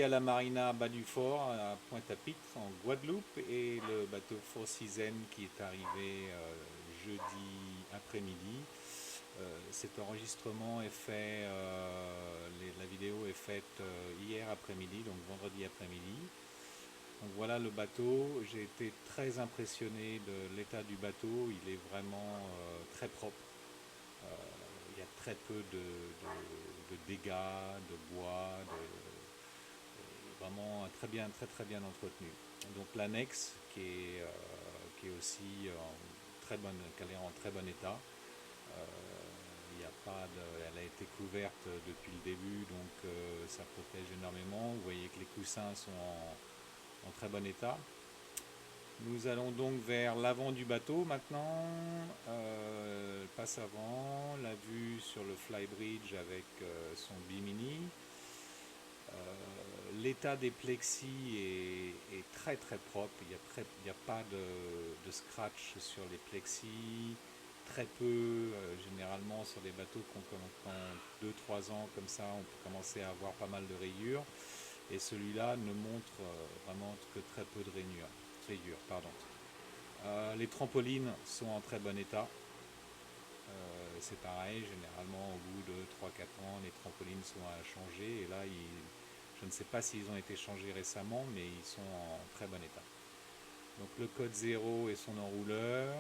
à la marina Bas du Fort à Pointe-à-Pitre en Guadeloupe et le bateau Four Seasons qui est arrivé jeudi après-midi. Cet enregistrement est fait, la vidéo est faite hier après-midi, donc vendredi après-midi. Donc voilà le bateau, j'ai été très impressionné de l'état du bateau, il est vraiment très propre. Il y a très peu de dégâts, de bois, vraiment très bien entretenu. Donc l'annexe qui est aussi qu'elle est en très bon état. Il y a pas de, Elle a été couverte depuis le début, donc ça protège énormément. Vous voyez que les coussins sont en très bon état. Nous allons donc vers l'avant du bateau maintenant, passe avant, la vue sur le flybridge avec son bimini. L'état des plexis est très très propre, il n'y a pas de scratch sur les plexis, très peu, généralement sur des bateaux qui ont 2-3 ans comme ça, on peut commencer à avoir pas mal de rayures, et celui-là ne montre vraiment que très peu de rayures. Pardon. Les trampolines sont en très bon état. C'est pareil, généralement au bout de 3-4 ans, les trampolines sont à changer. Et là, je ne sais pas s'ils ont été changés récemment, mais ils sont en très bon état. Donc le code 0 est son enrouleur.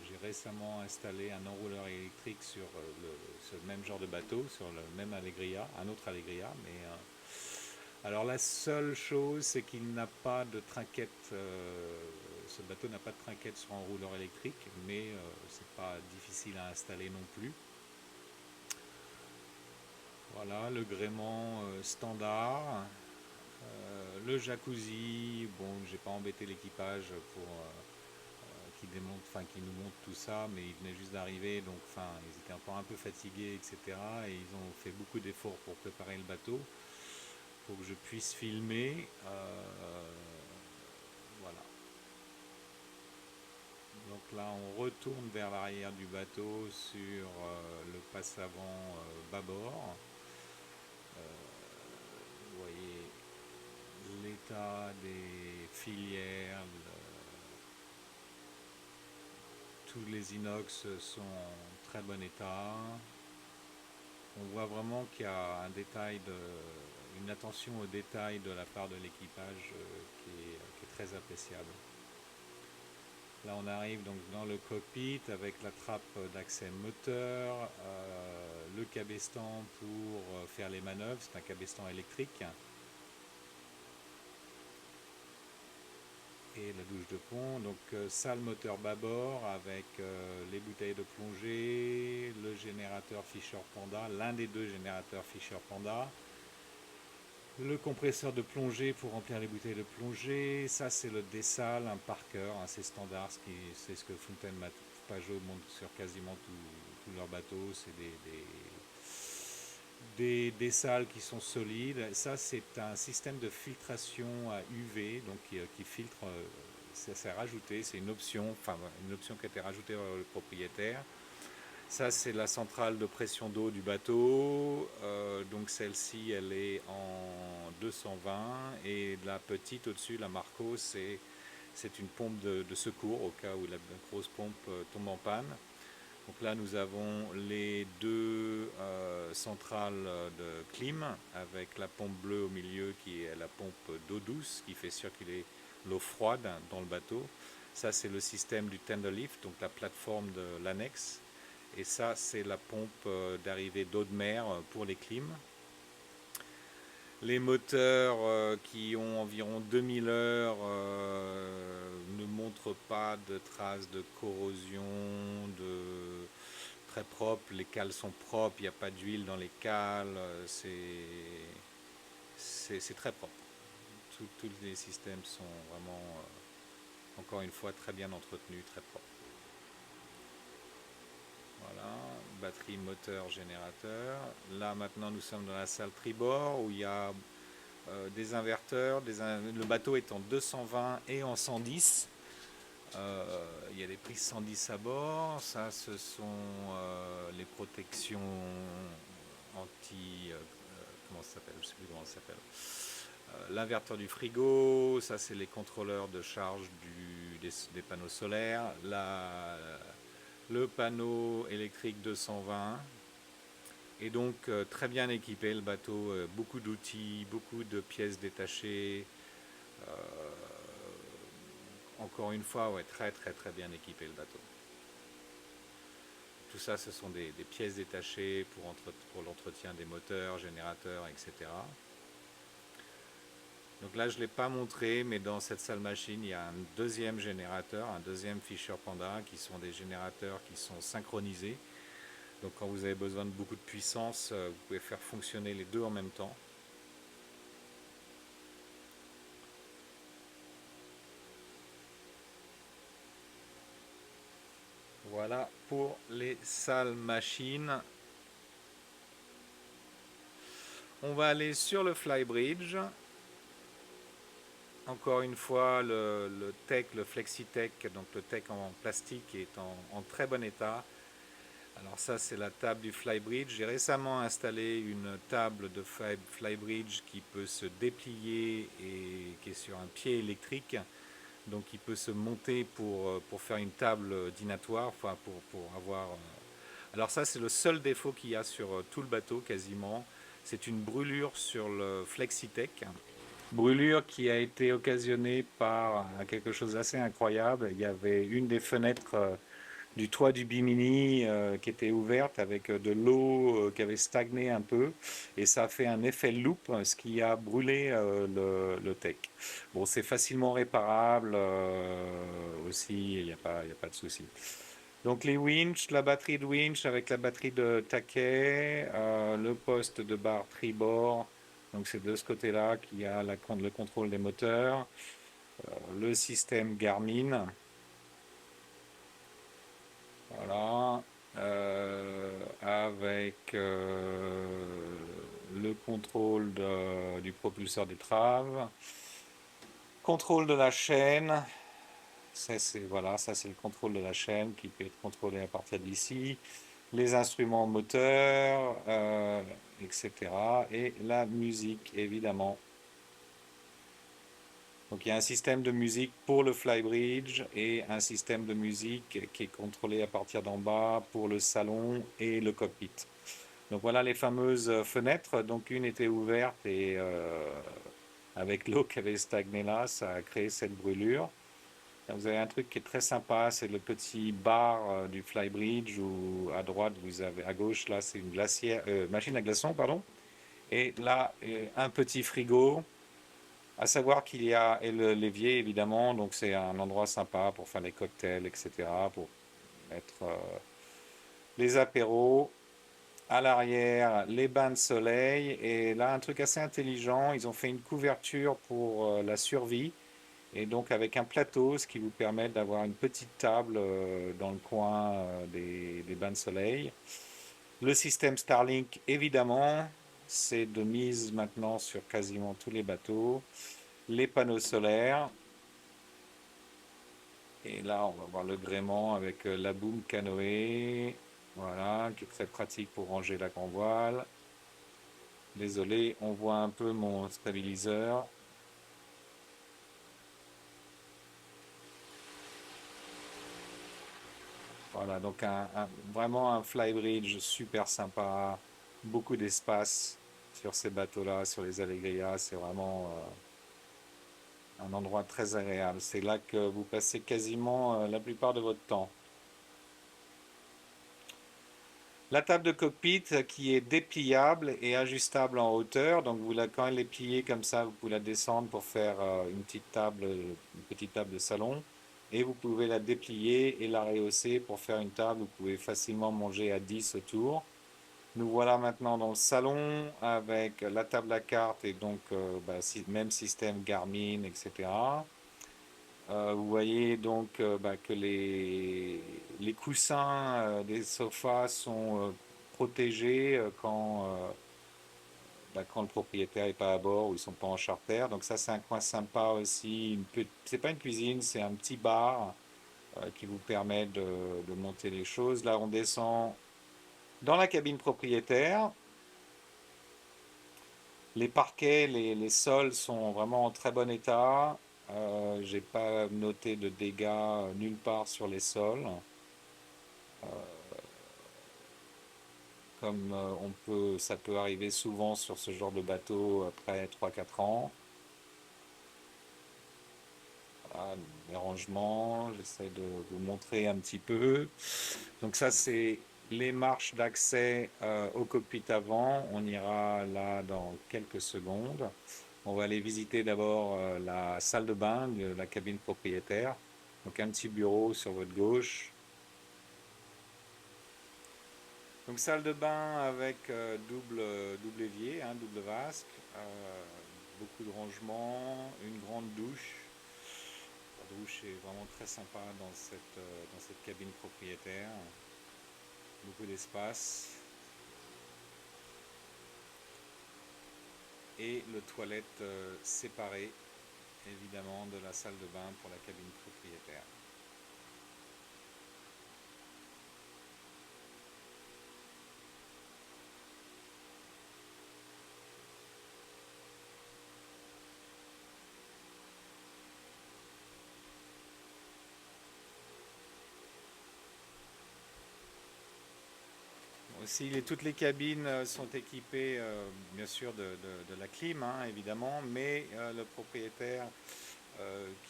J'ai récemment installé un enrouleur électrique sur ce même genre de bateau, sur le même Allegria, un autre Allegria, mais alors la seule chose, c'est qu'il n'a pas de trinquette. Ce bateau n'a pas de trinquette sur un rouleur électrique, mais c'est pas difficile à installer non plus. Voilà, le gréement standard. Le jacuzzi, bon, j'ai pas embêté l'équipage pour qui nous montre tout ça, mais ils venaient juste d'arriver, donc enfin, ils étaient encore un peu fatigués, etc. Et ils ont fait beaucoup d'efforts pour préparer le bateau, pour que je puisse filmer. Voilà. Donc là, on retourne vers l'arrière du bateau sur le passe-avant bâbord. Vous voyez l'état des filières, tous les inox sont en très bon état. On voit vraiment qu'il y a une attention au détail de la part de l'équipage qui est très appréciable. Là, on arrive donc dans le cockpit avec la trappe d'accès moteur, le cabestan pour faire les manœuvres, c'est un cabestan électrique, et la douche de pont. Donc salle moteur bâbord avec les bouteilles de plongée, le générateur Fisher Panda, l'un des deux générateurs Fisher Panda, le compresseur de plongée pour remplir les bouteilles de plongée. Ça, c'est le dessal, un Parker, c'est standard, c'est ce que Fontaine Pajot monte sur quasiment tous leurs bateaux. C'est des dessals qui sont solides. Ça, c'est un système de filtration à UV, donc qui filtre. Ça s'est rajouté, c'est une option qui a été rajoutée par le propriétaire. Ça, c'est la centrale de pression d'eau du bateau. Donc celle-ci, elle est en 220. Et la petite au-dessus, la Marco, c'est une pompe de secours au cas où la grosse pompe tombe en panne. Donc là, nous avons les deux centrales de clim avec la pompe bleue au milieu qui est la pompe d'eau douce qui fait circuler l'eau froide dans le bateau. Ça, c'est le système du tender lift, donc la plateforme de l'annexe. Et ça, c'est la pompe d'arrivée d'eau de mer pour les clims. Les moteurs qui ont environ 2000 heures ne montrent pas de traces de corrosion, très propre. Les cales sont propres, il n'y a pas d'huile dans les cales, c'est très propre. Tous les systèmes sont vraiment, encore une fois, très bien entretenus, très propres. Voilà, batterie, moteur, générateur. Là maintenant nous sommes dans la salle tribord où il y a des inverteurs. Le bateau est en 220 et en 110. Il y a des prises 110 à bord. Ça, ce sont les protections comment ça s'appelle, je sais plus comment ça s'appelle. L'inverteur du frigo, ça c'est les contrôleurs de charge des panneaux solaires. Le panneau électrique 220. Et donc très bien équipé le bateau, beaucoup d'outils, beaucoup de pièces détachées. Euh, Encore une fois, ouais, très très très bien équipé le bateau. Tout ça, ce sont des pièces détachées pour l'entretien des moteurs, générateurs, etc. Donc là, je ne l'ai pas montré, mais dans cette salle machine, il y a un deuxième générateur, un deuxième Fisher Panda, qui sont des générateurs qui sont synchronisés. Donc quand vous avez besoin de beaucoup de puissance, vous pouvez faire fonctionner les deux en même temps. Voilà pour les salles machines. On va aller sur le Flybridge. Encore une fois, le tech, le FlexiTech, donc le tech en plastique est en très bon état. Alors ça, c'est la table du Flybridge. J'ai récemment installé une table de Flybridge qui peut se déplier et qui est sur un pied électrique. Donc il peut se monter pour faire une table dînatoire, enfin pour avoir... Alors ça, c'est le seul défaut qu'il y a sur tout le bateau quasiment. C'est une brûlure sur le FlexiTech. Brûlure qui a été occasionnée par quelque chose d'assez incroyable. Il y avait une des fenêtres du toit du Bimini qui était ouverte avec de l'eau qui avait stagné un peu et ça a fait un effet loop, ce qui a brûlé le tech. Bon, c'est facilement réparable aussi, il y a pas de souci. Donc les winches, la batterie de winch avec la batterie de taquet, le poste de barre tribord, donc c'est de ce côté-là qu'il y a le contrôle des moteurs, le système Garmin, voilà, avec le contrôle du propulseur d'étrave, contrôle de la chaîne, voilà, ça c'est le contrôle de la chaîne qui peut être contrôlé à partir d'ici, les instruments moteurs, etc. Et la musique évidemment. Donc il y a un système de musique pour le Flybridge et un système de musique qui est contrôlé à partir d'en bas pour le salon et le cockpit. Donc voilà les fameuses fenêtres. Donc une était ouverte et avec l'eau qui avait stagné là, ça a créé cette brûlure. Là, vous avez un truc qui est très sympa, c'est le petit bar du Flybridge où à droite vous avez, à gauche là c'est une machine à glaçons pardon. Et là un petit frigo. À savoir qu'il y a et l'évier évidemment, donc c'est un endroit sympa pour faire les cocktails, etc., pour mettre les apéros. À l'arrière, les bains de soleil. Et là, un truc assez intelligent, ils ont fait une couverture pour la survie. Et donc avec un plateau, ce qui vous permet d'avoir une petite table dans le coin des bains de soleil. Le système Starlink, évidemment, c'est de mise maintenant sur quasiment tous les bateaux. Les panneaux solaires. Et là, on va voir le gréement avec la boom canoë, voilà, qui est très pratique pour ranger la grand voile. Désolé, on voit un peu mon stabiliseur. Voilà, donc vraiment un flybridge super sympa, beaucoup d'espace sur ces bateaux-là, sur les Allegria, c'est vraiment un endroit très agréable. C'est là que vous passez quasiment la plupart de votre temps. La table de cockpit qui est dépliable et ajustable en hauteur. Donc quand elle est pliée comme ça, vous pouvez la descendre pour faire une petite table de salon. Et vous pouvez la déplier et la rehausser pour faire une table où vous pouvez facilement manger à 10 autour. Nous voilà maintenant dans le salon avec la table à cartes et donc même système Garmin, etc. Vous voyez donc que les coussins des sofas sont protégés quand le propriétaire n'est pas à bord ou ils ne sont pas en charter. Donc ça c'est un coin sympa aussi. C'est pas une cuisine, c'est un petit bar qui vous permet de monter les choses. Là on descend dans la cabine propriétaire. Les parquets, les sols sont vraiment en très bon état. J'ai pas noté de dégâts nulle part sur les sols. Comme ça peut arriver souvent sur ce genre de bateau après 3 4 ans. Voilà, les rangements, j'essaie de vous montrer un petit peu. Donc ça, c'est les marches d'accès au cockpit avant. On ira là dans quelques secondes. On va aller visiter d'abord la salle de bain de la cabine propriétaire. Donc un petit bureau sur votre gauche. Donc salle de bain avec double évier, hein, double vasque, beaucoup de rangements, une grande douche. La douche est vraiment très sympa dans cette cabine propriétaire. Beaucoup d'espace. Et le toilette séparé évidemment de la salle de bain pour la cabine propriétaire. Aussi, toutes les cabines sont équipées bien sûr de la clim, hein, évidemment, mais le propriétaire,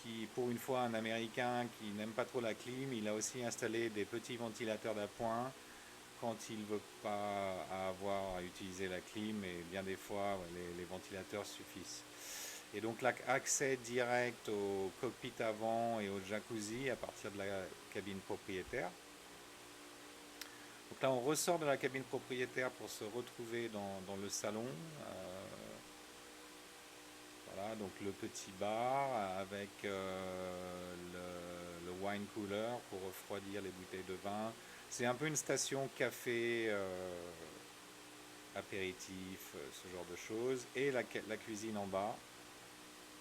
qui pour une fois un Américain qui n'aime pas trop la clim, il a aussi installé des petits ventilateurs d'appoint quand il ne veut pas avoir à utiliser la clim, et bien des fois les ventilateurs suffisent. Et donc l'accès direct au cockpit avant et au jacuzzi à partir de la cabine propriétaire. Donc là, on ressort de la cabine propriétaire pour se retrouver dans le salon. Voilà, donc le petit bar avec le wine cooler pour refroidir les bouteilles de vin. C'est un peu une station café, apéritif, ce genre de choses. Et la cuisine en bas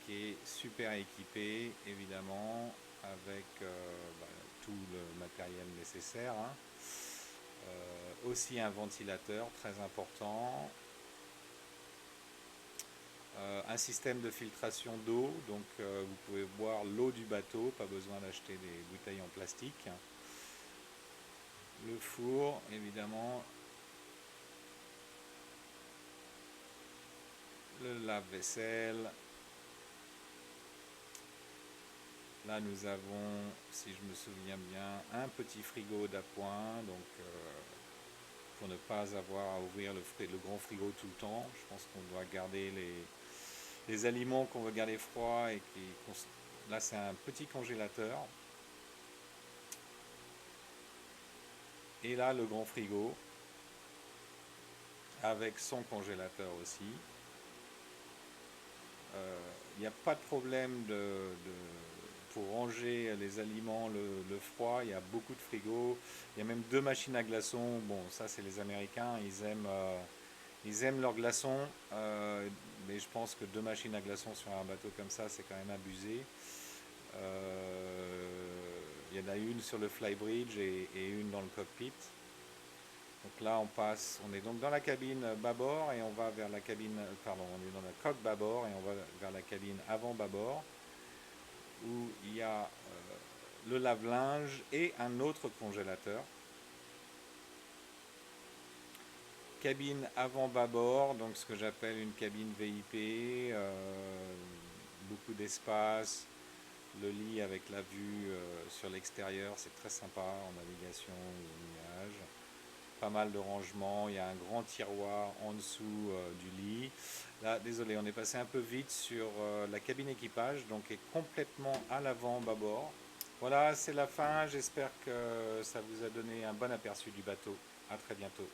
qui est super équipée, évidemment, avec bah, tout le matériel nécessaire, hein. Aussi un ventilateur très important, un système de filtration d'eau, donc vous pouvez boire l'eau du bateau, pas besoin d'acheter des bouteilles en plastique. Le four, évidemment, le lave-vaisselle. Là, nous avons, si je me souviens bien, un petit frigo d'appoint, donc pour ne pas avoir à ouvrir le grand frigo tout le temps. Je pense qu'on doit garder les aliments qu'on veut garder froids et là, c'est un petit congélateur. Et là, le grand frigo avec son congélateur aussi. Il n'y a pas de problème pour ranger les aliments, le froid. Il y a beaucoup de frigos. Il y a même 2 machines à glaçons. Bon, ça, c'est les Américains. Ils aiment leurs glaçons. Mais je pense que 2 machines à glaçons sur un bateau comme ça, c'est quand même abusé. Il y en a une sur le flybridge et une dans le cockpit. Donc là, on est donc dans la cabine bâbord et on va vers la cabine, pardon, on est dans la coque bâbord et on va vers la cabine avant bâbord où il y a le lave-linge et un autre congélateur. Cabine avant bâbord, donc ce que j'appelle une cabine VIP, beaucoup d'espace, le lit avec la vue sur l'extérieur, c'est très sympa en navigation ou au nuage. Pas mal de rangements, il y a un grand tiroir en dessous du lit. Là, désolé, on est passé un peu vite sur la cabine équipage, donc est complètement à l'avant bâbord. Voilà, c'est la fin, j'espère que ça vous a donné un bon aperçu du bateau. À très bientôt.